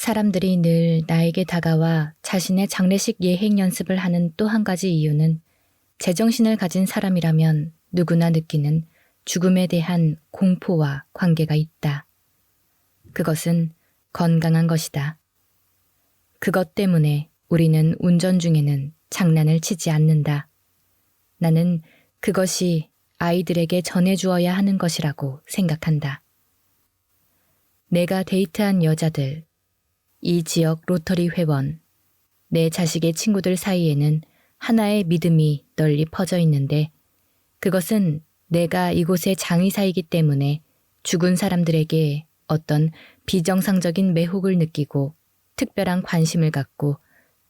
사람들이 늘 나에게 다가와 자신의 장례식 예행 연습을 하는 또 한 가지 이유는 제정신을 가진 사람이라면 누구나 느끼는 죽음에 대한 공포와 관계가 있다. 그것은 건강한 것이다. 그것 때문에 우리는 운전 중에는 장난을 치지 않는다. 나는 그것이 아이들에게 전해주어야 하는 것이라고 생각한다. 내가 데이트한 여자들, 이 지역 로터리 회원, 내 자식의 친구들 사이에는 하나의 믿음이 널리 퍼져 있는데 그것은 내가 이곳의 장의사이기 때문에 죽은 사람들에게 어떤 비정상적인 매혹을 느끼고 특별한 관심을 갖고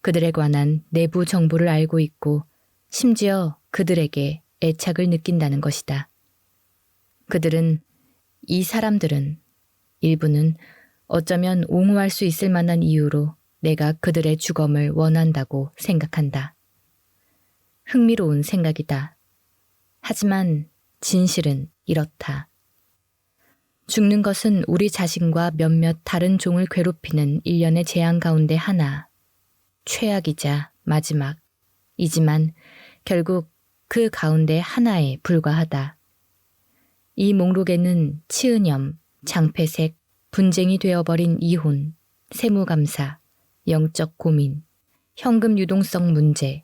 그들에 관한 내부 정보를 알고 있고 심지어 그들에게 애착을 느낀다는 것이다. 이 사람들은 일부는 어쩌면 옹호할 수 있을 만한 이유로 내가 그들의 죽음을 원한다고 생각한다. 흥미로운 생각이다. 하지만 진실은 이렇다. 죽는 것은 우리 자신과 몇몇 다른 종을 괴롭히는 일련의 재앙 가운데 하나, 최악이자 마지막이지만 결국 그 가운데 하나에 불과하다. 이 목록에는 치은염, 장폐색, 분쟁이 되어버린 이혼, 세무감사, 영적 고민, 현금 유동성 문제,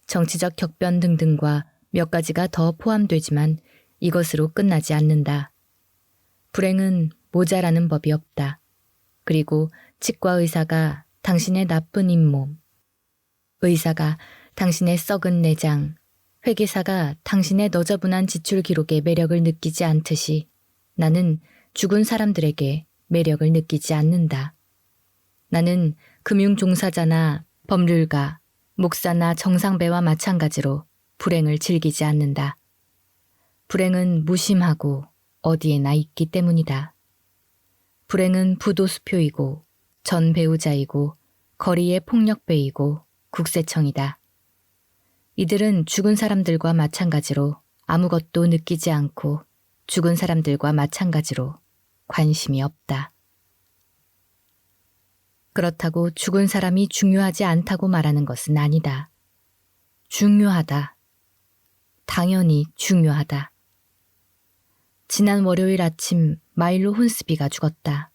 정치적 격변 등등과 몇 가지가 더 포함되지만 이것으로 끝나지 않는다. 불행은 모자라는 법이 없다. 그리고 치과 의사가 당신의 나쁜 잇몸, 의사가 당신의 썩은 내장, 회계사가 당신의 너저분한 지출 기록에 매력을 느끼지 않듯이 나는 죽은 사람들에게 매력을 느끼지 않는다. 나는 금융 종사자나 법률가, 목사나 정상배와 마찬가지로 불행을 즐기지 않는다. 불행은 무심하고 어디에나 있기 때문이다. 불행은 부도수표이고 전 배우자이고 거리의 폭력배이고 국세청이다. 이들은 죽은 사람들과 마찬가지로 아무것도 느끼지 않고 죽은 사람들과 마찬가지로 관심이 없다. 그렇다고 죽은 사람이 중요하지 않다고 말하는 것은 아니다. 중요하다. 당연히 중요하다. 지난 월요일 아침 마일로 혼스비가 죽었다.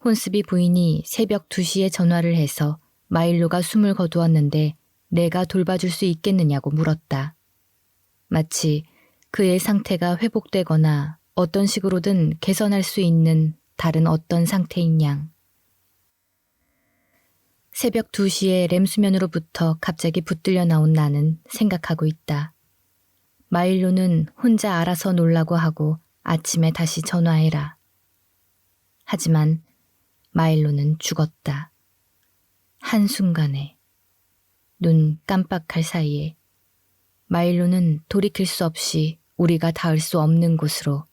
혼스비 부인이 새벽 2시에 전화를 해서 마일로가 숨을 거두었는데 내가 돌봐줄 수 있겠느냐고 물었다. 마치 그의 상태가 회복되거나 어떤 식으로든 개선할 수 있는 다른 어떤 상태인 양. 새벽 2시에 램수면으로부터 갑자기 붙들려 나온 나는 생각하고 있다. 마일로는 혼자 알아서 놀라고 하고 아침에 다시 전화해라. 하지만 마일로는 죽었다. 한순간에, 눈 깜빡할 사이에 마일로는 돌이킬 수 없이 우리가 닿을 수 없는 곳으로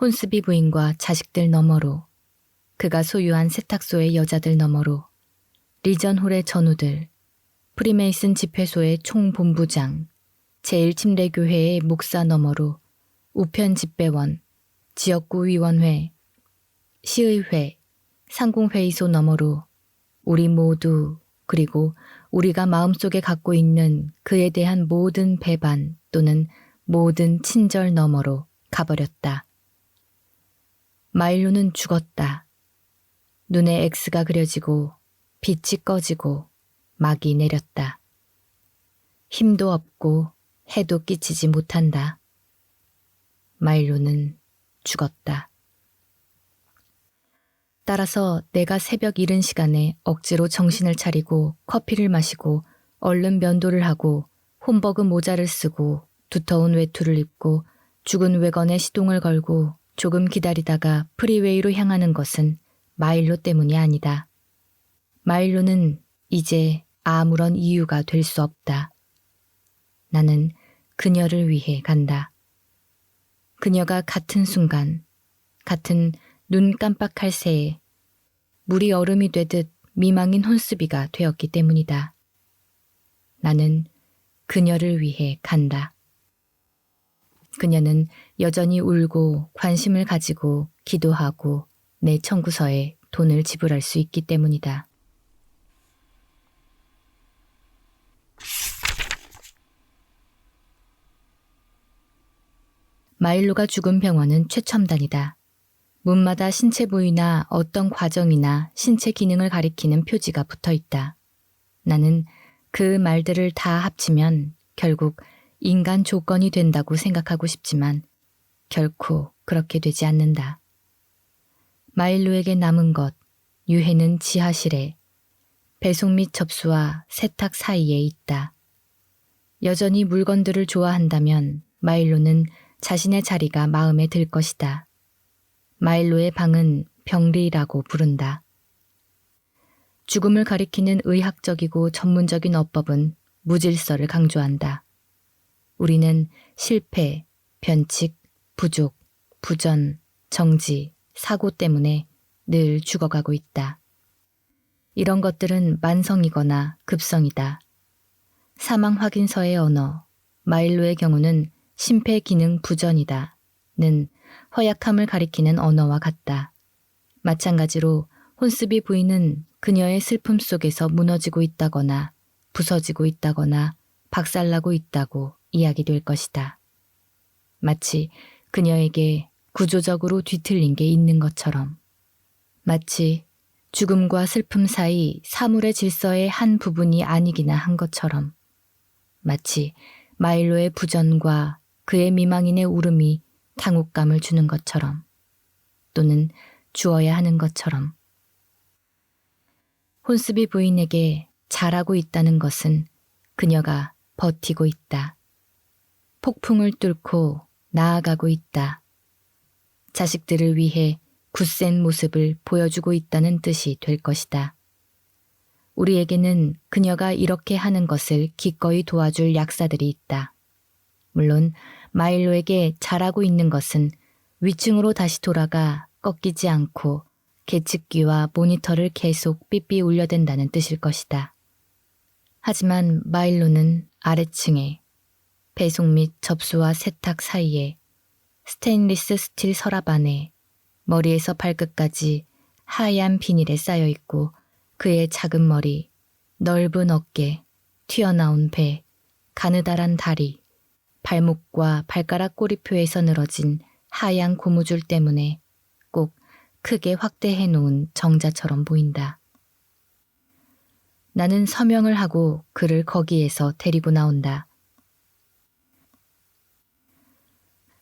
혼스비 부인과 자식들 너머로 그가 소유한 세탁소의 여자들 너머로 리전홀의 전우들, 프리메이슨 집회소의 총본부장, 제1침례교회의 목사 너머로 우편 집배원, 지역구 위원회, 시의회, 상공회의소 너머로 우리 모두 그리고 우리가 마음속에 갖고 있는 그에 대한 모든 배반 또는 모든 친절 너머로 가버렸다. 마일로는 죽었다. 눈에 X가 그려지고 빛이 꺼지고 막이 내렸다. 힘도 없고 해도 끼치지 못한다. 마일로는 죽었다. 따라서 내가 새벽 이른 시간에 억지로 정신을 차리고 커피를 마시고 얼른 면도를 하고 홈버그 모자를 쓰고 두터운 외투를 입고 죽은 외건에 시동을 걸고 조금 기다리다가 프리웨이로 향하는 것은 마일로 때문이 아니다. 마일로는 이제 아무런 이유가 될 수 없다. 나는 그녀를 위해 간다. 그녀가 같은 순간, 같은 눈 깜빡할 새에 물이 얼음이 되듯 미망인 혼스비가 되었기 때문이다. 나는 그녀를 위해 간다. 그녀는 여전히 울고 관심을 가지고 기도하고 내 청구서에 돈을 지불할 수 있기 때문이다. 마일로가 죽은 병원은 최첨단이다. 문마다 신체 부위나 어떤 과정이나 신체 기능을 가리키는 표지가 붙어 있다. 나는 그 말들을 다 합치면 결국 인간 조건이 된다고 생각하고 싶지만 결코 그렇게 되지 않는다. 마일로에게 남은 것, 유해는 지하실에, 배송 및 접수와 세탁 사이에 있다. 여전히 물건들을 좋아한다면 마일로는 자신의 자리가 마음에 들 것이다. 마일로의 방은 병리라고 부른다. 죽음을 가리키는 의학적이고 전문적인 어법은 무질서를 강조한다. 우리는 실패, 변칙, 부족, 부전, 정지, 사고 때문에 늘 죽어가고 있다. 이런 것들은 만성이거나 급성이다. 사망 확인서의 언어, 마일로의 경우는 심폐기능 부전이다. 는 허약함을 가리키는 언어와 같다. 마찬가지로 혼스비 부인은 그녀의 슬픔 속에서 무너지고 있다거나 부서지고 있다거나 박살나고 있다고 이야기될 것이다. 마치 그녀에게 구조적으로 뒤틀린 게 있는 것처럼, 마치 죽음과 슬픔 사이 사물의 질서의 한 부분이 아니기나 한 것처럼, 마치 마일로의 부전과 그의 미망인의 울음이 당혹감을 주는 것처럼, 또는 주어야 하는 것처럼. 혼스비 부인에게 잘하고 있다는 것은 그녀가 버티고 있다. 폭풍을 뚫고 나아가고 있다. 자식들을 위해 굳센 모습을 보여주고 있다는 뜻이 될 것이다. 우리에게는 그녀가 이렇게 하는 것을 기꺼이 도와줄 약사들이 있다. 물론 마일로에게 잘하고 있는 것은 위층으로 다시 돌아가 꺾이지 않고 계측기와 모니터를 계속 삐삐 울려댄다는 뜻일 것이다. 하지만 마일로는 아래층에, 배송 및 접수와 세탁 사이에, 스테인리스 스틸 서랍 안에 머리에서 발끝까지 하얀 비닐에 쌓여 있고 그의 작은 머리, 넓은 어깨, 튀어나온 배, 가느다란 다리, 발목과 발가락 꼬리표에서 늘어진 하얀 고무줄 때문에 꼭 크게 확대해 놓은 정자처럼 보인다. 나는 서명을 하고 그를 거기에서 데리고 나온다.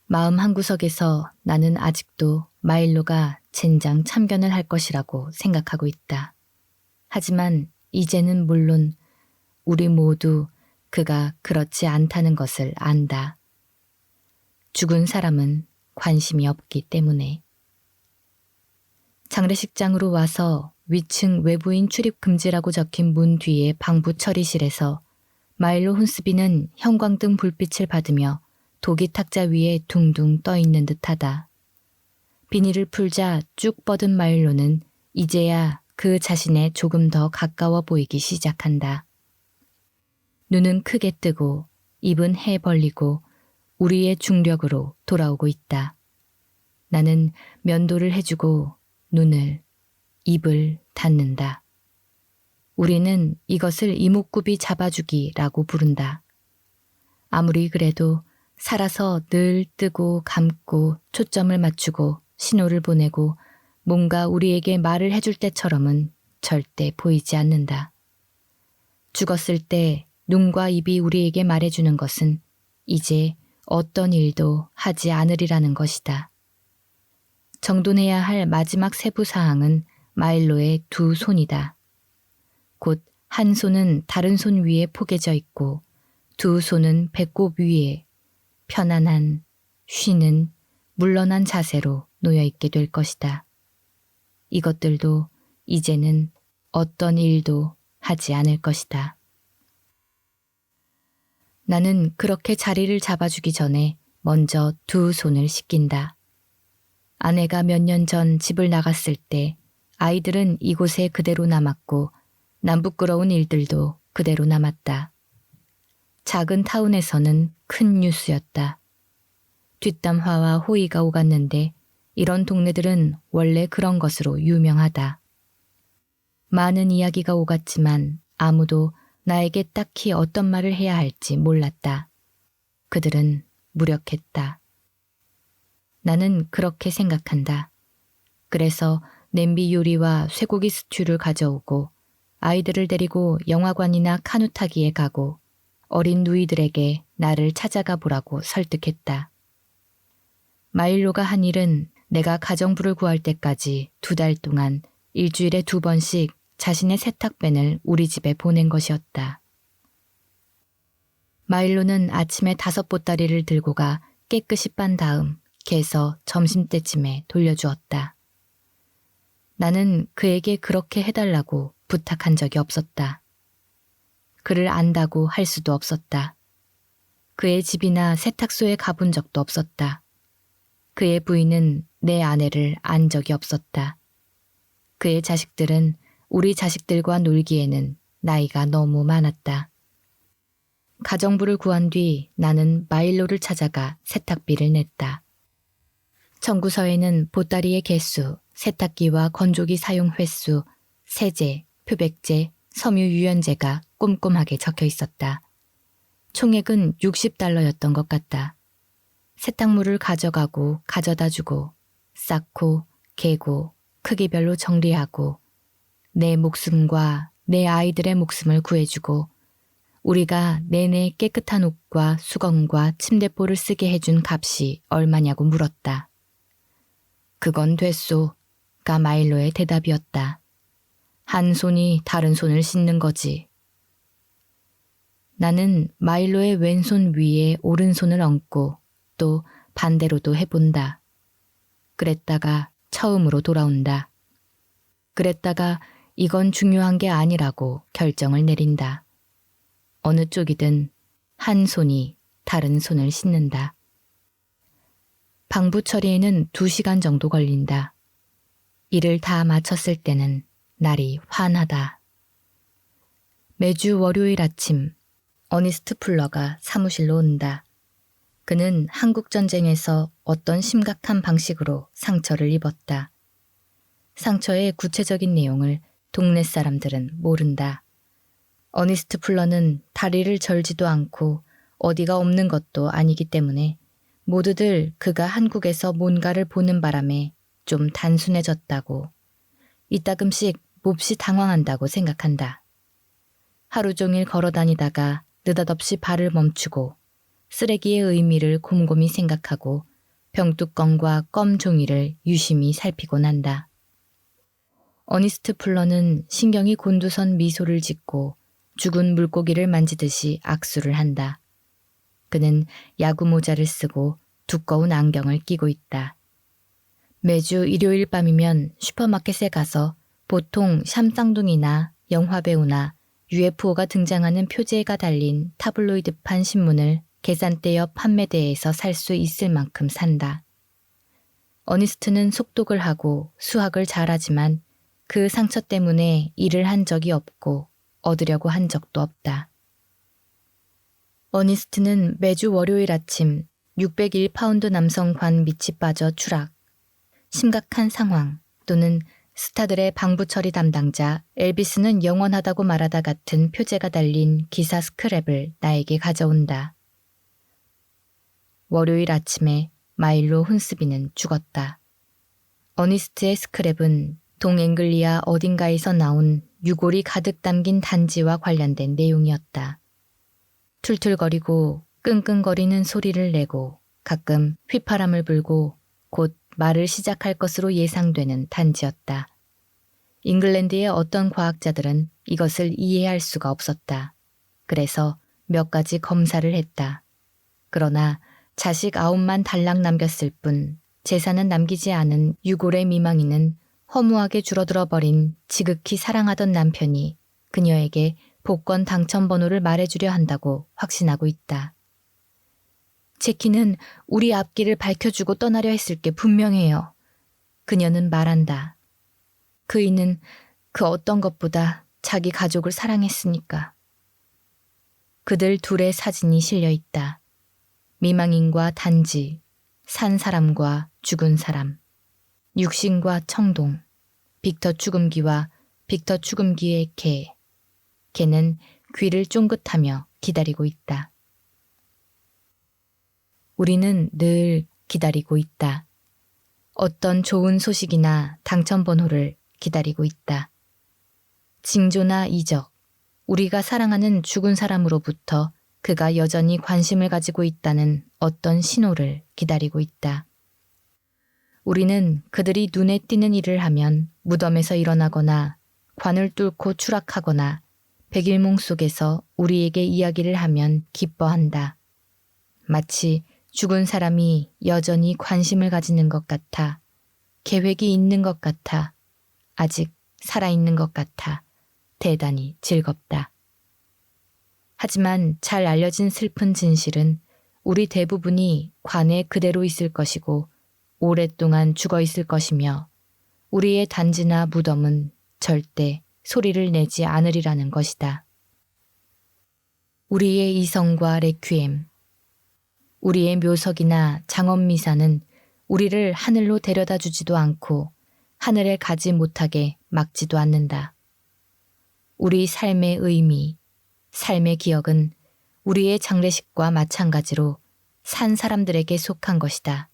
마음 한구석에서 나는 아직도 마일로가 젠장 참견을 할 것이라고 생각하고 있다. 하지만 이제는 물론 우리 모두 그가 그렇지 않다는 것을 안다. 죽은 사람은 관심이 없기 때문에. 장례식장으로 와서 위층 외부인 출입 금지라고 적힌 문 뒤의 방부 처리실에서 마일로 혼스비는 형광등 불빛을 받으며 도기 탁자 위에 둥둥 떠 있는 듯하다. 비닐을 풀자 쭉 뻗은 마일로는 이제야 그 자신에 조금 더 가까워 보이기 시작한다. 눈은 크게 뜨고 입은 해 벌리고 우리의 중력으로 돌아오고 있다. 나는 면도를 해주고 눈을, 입을 닫는다. 우리는 이것을 이목구비 잡아주기라고 부른다. 아무리 그래도 살아서 늘 뜨고 감고 초점을 맞추고 신호를 보내고 뭔가 우리에게 말을 해줄 때처럼은 절대 보이지 않는다. 죽었을 때 눈과 입이 우리에게 말해주는 것은 이제 어떤 일도 하지 않으리라는 것이다. 정돈해야 할 마지막 세부사항은 마일로의 두 손이다. 곧 한 손은 다른 손 위에 포개져 있고 두 손은 배꼽 위에 편안한, 쉬는, 물러난 자세로 놓여 있게 될 것이다. 이것들도 이제는 어떤 일도 하지 않을 것이다. 나는 그렇게 자리를 잡아주기 전에 먼저 두 손을 씻긴다. 아내가 몇 년 전 집을 나갔을 때 아이들은 이곳에 그대로 남았고 남부끄러운 일들도 그대로 남았다. 작은 타운에서는 큰 뉴스였다. 뒷담화와 호의가 오갔는데 이런 동네들은 원래 그런 것으로 유명하다. 많은 이야기가 오갔지만 아무도 나에게 딱히 어떤 말을 해야 할지 몰랐다. 그들은 무력했다. 나는 그렇게 생각한다. 그래서 냄비 요리와 쇠고기 스튜를 가져오고 아이들을 데리고 영화관이나 카누 타기에 가고 어린 누이들에게 나를 찾아가 보라고 설득했다. 마일로가 한 일은 내가 가정부를 구할 때까지 2달 동안 일주일에 2번씩 자신의 세탁밴을 우리 집에 보낸 것이었다. 마일로는 아침에 5보따리를 들고 가 깨끗이 빤 다음 개서 점심때쯤에 돌려주었다. 나는 그에게 그렇게 해달라고 부탁한 적이 없었다. 그를 안다고 할 수도 없었다. 그의 집이나 세탁소에 가본 적도 없었다. 그의 부인은 내 아내를 안 적이 없었다. 그의 자식들은 우리 자식들과 놀기에는 나이가 너무 많았다. 가정부를 구한 뒤 나는 마일로를 찾아가 세탁비를 냈다. 청구서에는 보따리의 개수, 세탁기와 건조기 사용 횟수, 세제, 표백제, 섬유 유연제가 꼼꼼하게 적혀 있었다. 총액은 $60였던 것 같다. 세탁물을 가져가고 가져다 주고 쌓고 개고 크기별로 정리하고 내 목숨과 내 아이들의 목숨을 구해주고 우리가 내내 깨끗한 옷과 수건과 침대포를 쓰게 해준 값이 얼마냐고 물었다. 그건 됐소가 마일로의 대답이었다. 한 손이 다른 손을 씻는 거지. 나는 마일로의 왼손 위에 오른손을 얹고 또 반대로도 해본다. 그랬다가 처음으로 돌아온다. 그랬다가 이건 중요한 게 아니라고 결정을 내린다. 어느 쪽이든 한 손이 다른 손을 씻는다. 방부 처리에는 2시간 정도 걸린다. 일을 다 마쳤을 때는 날이 환하다. 매주 월요일 아침 어니스트 풀러가 사무실로 온다. 그는 한국전쟁에서 어떤 심각한 방식으로 상처를 입었다. 상처의 구체적인 내용을 동네 사람들은 모른다. 어니스트 풀러는 다리를 절지도 않고 어디가 없는 것도 아니기 때문에 모두들 그가 한국에서 뭔가를 보는 바람에 좀 단순해졌다고, 이따금씩 몹시 당황한다고 생각한다. 하루 종일 걸어 다니다가 느닷없이 발을 멈추고 쓰레기의 의미를 곰곰이 생각하고 병뚜껑과 껌 종이를 유심히 살피곤 한다. 어니스트 풀러는 신경이 곤두선 미소를 짓고 죽은 물고기를 만지듯이 악수를 한다. 그는 야구 모자를 쓰고 두꺼운 안경을 끼고 있다. 매주 일요일 밤이면 슈퍼마켓에 가서 보통 샴쌍둥이나 영화배우나 UFO가 등장하는 표지가 달린 타블로이드판 신문을 계산대 옆 판매대에서 살 수 있을 만큼 산다. 어니스트는 속독을 하고 수학을 잘하지만 그 상처 때문에 일을 한 적이 없고 얻으려고 한 적도 없다. 어니스트는 매주 월요일 아침 601파운드 남성관 밑이 빠져 추락, 심각한 상황 또는 스타들의 방부 처리 담당자 엘비스는 영원하다고 말하다 같은 표제가 달린 기사 스크랩을 나에게 가져온다. 월요일 아침에 마일로 훈스비는 죽었다. 어니스트의 스크랩은 동앵글리아 어딘가에서 나온 유골이 가득 담긴 단지와 관련된 내용이었다. 툴툴거리고 끙끙거리는 소리를 내고 가끔 휘파람을 불고 곧 말을 시작할 것으로 예상되는 단지였다. 잉글랜드의 어떤 과학자들은 이것을 이해할 수가 없었다. 그래서 몇 가지 검사를 했다. 그러나 자식 9만 달랑 남겼을 뿐 재산은 남기지 않은 유골의 미망이는 허무하게 줄어들어 버린 지극히 사랑하던 남편이 그녀에게 복권 당첨번호를 말해주려 한다고 확신하고 있다. 제키는 우리 앞길을 밝혀주고 떠나려 했을 게 분명해요. 그녀는 말한다. 그이는 그 어떤 것보다 자기 가족을 사랑했으니까. 그들 둘의 사진이 실려 있다. 미망인과 단지, 산 사람과 죽은 사람. 육신과 청동, 빅터 추금기와 빅터 추금기의 개. 개는 귀를 쫑긋하며 기다리고 있다. 우리는 늘 기다리고 있다. 어떤 좋은 소식이나 당첨 번호를 기다리고 있다. 징조나 이적, 우리가 사랑하는 죽은 사람으로부터 그가 여전히 관심을 가지고 있다는 어떤 신호를 기다리고 있다. 우리는 그들이 눈에 띄는 일을 하면 무덤에서 일어나거나 관을 뚫고 추락하거나 백일몽 속에서 우리에게 이야기를 하면 기뻐한다. 마치 죽은 사람이 여전히 관심을 가지는 것 같아, 계획이 있는 것 같아, 아직 살아있는 것 같아 대단히 즐겁다. 하지만 잘 알려진 슬픈 진실은 우리 대부분이 관에 그대로 있을 것이고 오랫동안 죽어 있을 것이며 우리의 단지나 무덤은 절대 소리를 내지 않으리라는 것이다. 우리의 이성과 레퀴엠, 우리의 묘석이나 장엄미사는 우리를 하늘로 데려다 주지도 않고 하늘에 가지 못하게 막지도 않는다. 우리 삶의 의미, 삶의 기억은 우리의 장례식과 마찬가지로 산 사람들에게 속한 것이다.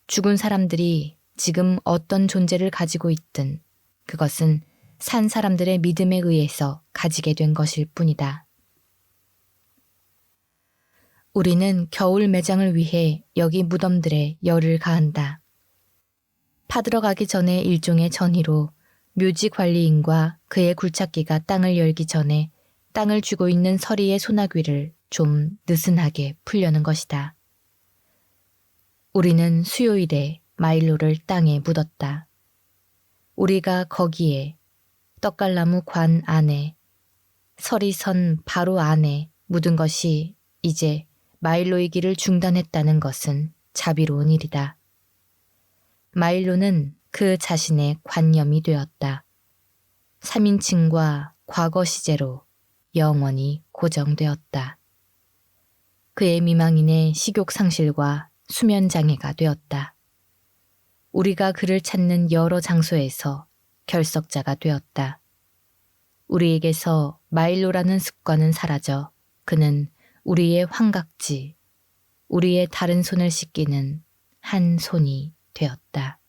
죽은 사람들이 지금 어떤 존재를 가지고 있든 그것은 산 사람들의 믿음에 의해서 가지게 된 것일 뿐이다. 우리는 겨울 매장을 위해 여기 무덤들에 열을 가한다. 파들어가기 전에 일종의 전의로 묘지 관리인과 그의 굴착기가 땅을 열기 전에 땅을 쥐고 있는 서리의 소나귀를 좀 느슨하게 풀려는 것이다. 우리는 수요일에 마일로를 땅에 묻었다. 우리가 거기에 떡갈나무 관 안에 서리선 바로 안에 묻은 것이 이제 마일로의 길을 중단했다는 것은 자비로운 일이다. 마일로는 그 자신의 관념이 되었다. 3인칭과 과거 시제로 영원히 고정되었다. 그의 미망인의 식욕 상실과 수면 장애가 되었다. 우리가 그를 찾는 여러 장소에서 결석자가 되었다. 우리에게서 마일로라는 습관은 사라져 그는 우리의 환각지, 우리의 다른 손을 씻기는 한 손이 되었다.